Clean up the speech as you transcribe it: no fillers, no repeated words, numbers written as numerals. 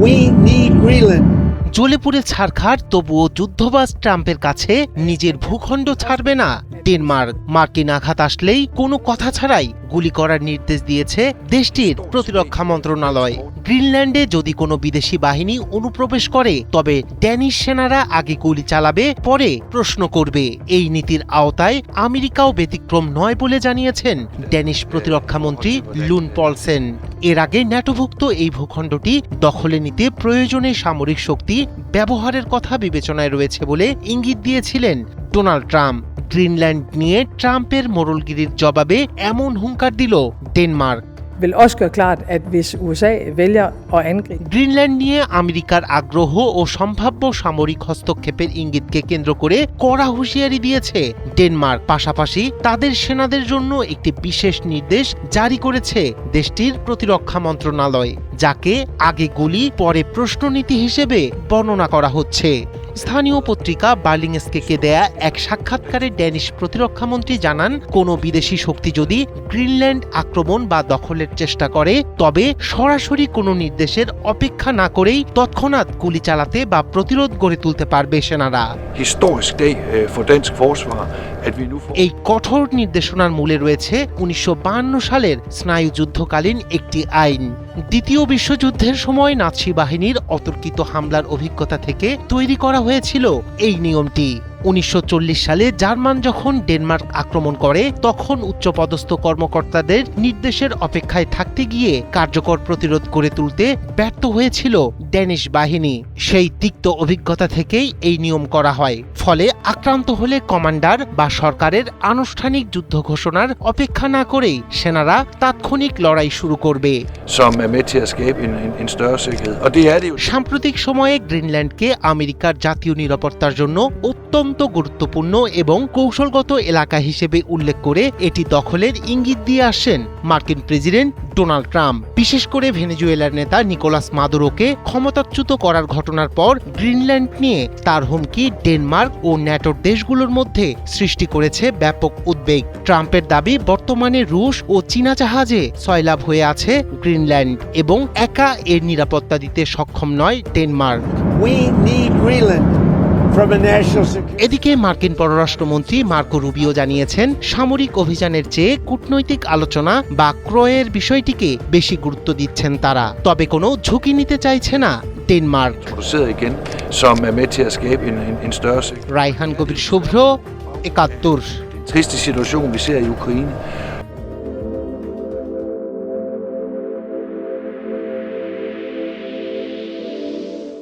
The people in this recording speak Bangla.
We need Greenland. জ্বলে পুড়ে ছারখার, তবুও যুদ্ধবাজ ট্রাম্পের কাছে নিজের ভূখণ্ড ছাড়বে না ডেনমার্ক। মার্কিন আঘাত আসলেই কোনো কথা ছাড়াই গুলি করার নির্দেশ দিয়েছে দেশটির প্রতিরক্ষা মন্ত্রণালয়। গ্রিনল্যান্ডে যদি কোনো বিদেশি বাহিনী অনুপ্রবেশ করে তবে ড্যানিশ সেনারা আগে গুলি চালাবে, পরে প্রশ্ন করবে। এই নীতির আওতায় আমেরিকাও ব্যতিক্রম নয় বলে জানিয়েছেন ড্যানিশ প্রতিরক্ষা মন্ত্রী লুন পলসেন। এর আগে ন্যাটোভুক্ত এই ভূখণ্ডটি দখলে নিতে প্রয়োজনে সামরিক শক্তি ব্যবহারের কথা বিবেচনায় রয়েছে বলে ইঙ্গিত দিয়েছিলেন ডোনাল্ড ট্রাম্প। গ্রিনল্যান্ড নিয়ে ট্রাম্পের মোড়লগিরির জবাবে এমন হুঙ্কার দিল Denmark. vil også gøre klart, at hvis USA vælger at angribe Greenland নিয়ে আমেরিকার আগ্রহ ও সম্ভাব্য সামরিক হস্তক্ষেপের ইঙ্গিতকে কেন্দ্র করে কড়া হুঁশিয়ারি দিয়েছে ডেনমার্ক। পাশাপাশি তাদের সেনাদের জন্য একটি বিশেষ নির্দেশ জারি করেছে দেশটির প্রতিরক্ষা মন্ত্রণালয়, যাকে আগে গুলি পরে প্রশ্ননীতি হিসেবে বর্ণনা করা হচ্ছে। স্থানীয় পত্রিকা বার্লিংস্কেকে দেয়া এক সাক্ষাৎকারে ড্যানিশ প্রতিরক্ষামন্ত্রী জানান, কোনো বিদেশি শক্তি যদি গ্রিনল্যান্ড আক্রমণ বা দখলের চেষ্টা করে তবে সরাসরি কোনো নির্দেশের অপেক্ষা না করেই তৎক্ষণাৎ গুলি চালাতে বা প্রতিরোধ গড়ে তুলতে পারবে সেনারা। এই কঠোর নির্দেশনার মূলে রয়েছে 1952 সালের স্নায়ুযুদ্ধকালীন একটি আইন। দ্বিতীয় বিশ্বযুদ্ধের সময় নাৎসি বাহিনীর অতর্কিত হামলার অভিজ্ঞতা থেকে তৈরি করা হয়েছিল এই নিয়মটি। 1940 সালে জার্মান যখন ডেনমার্ক আক্রমণ করে তখন উচ্চপদস্থ কর্মকর্তাদের নির্দেশের অপেক্ষায় থাকতে গিয়ে কার্যকর প্রতিরোধ গড়ে তুলতে ব্যর্থ হয়েছিল ড্যানিশ বাহিনী। সেই তিক্ত অভিজ্ঞতা থেকেই এই নিয়ম করা হয়। ফলে আক্রান্ত হলে কমান্ডার বা সরকারের আনুষ্ঠানিক যুদ্ধ ঘোষণার অপেক্ষা না করেই সেনারা তাৎক্ষণিক লড়াই শুরু করবে। সাম্প্রতিক সময়ে গ্রিনল্যান্ডকে আমেরিকার জাতীয় নিরাপত্তার জন্য অত্যন্ত গুরুত্বপূর্ণ এবং কৌশলগত এলাকা হিসেবে উল্লেখ করে এটি দখলের ইঙ্গিত দিয়ে আসেন মার্কিন প্রেসিডেন্ট ডোনাল্ড ট্রাম্প। বিশেষ করে ভেনেজুয়েলার নেতা নিকোলাস মাদুরোকে ক্ষমতাচ্যুত করার ঘটনার পর গ্রিনল্যান্ড নিয়ে তার হুমকি ডেনমার্ক ও ন্যাটোর দেশগুলোর মধ্যে সৃষ্টি করেছে ব্যাপক উদ্বেগ। ট্রাম্পের দাবি, বর্তমানে রুশ ও চীনা জাহাজে সয়লাভ হয়ে আছে গ্রিনল্যান্ড এবং একা এর নিরাপত্তা দিতে সক্ষম নয় ডেনমার্ক। We need Greenland. এদিকে মার্কিন পররাষ্ট্রমন্ত্রী মার্কো রুবিও জানিয়েছেন, সামরিক অভিযানের চেয়ে কূটনৈতিক আলোচনা বা ক্রয়ের বিষয়টিকে বেশি গুরুত্ব দিচ্ছেন তারা। তবে কোনো ঝুঁকি নিতে চাইছে না Denmark. Raihan Kabir Shubhra, ৭১। triste situation, vi ser i Ukraine.